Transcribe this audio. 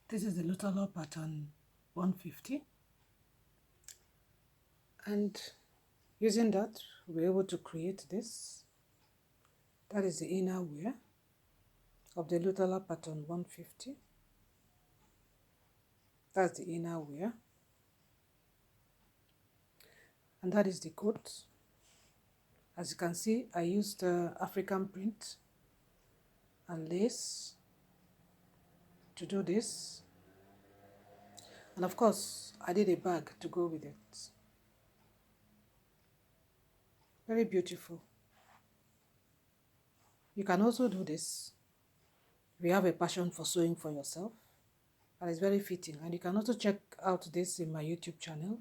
This is the LUTTERLOH pattern 150, and using that we're able to create this. That is the inner wear of the LUTTERLOH pattern 150. That's the inner wear, and that is the coat. As you can see, I used African print and lace to do this, and of course I did a bag to go with it. Very beautiful. You can also do this if you have a passion for sewing for yourself, and it's very fitting. And you can also check out this in my YouTube channel.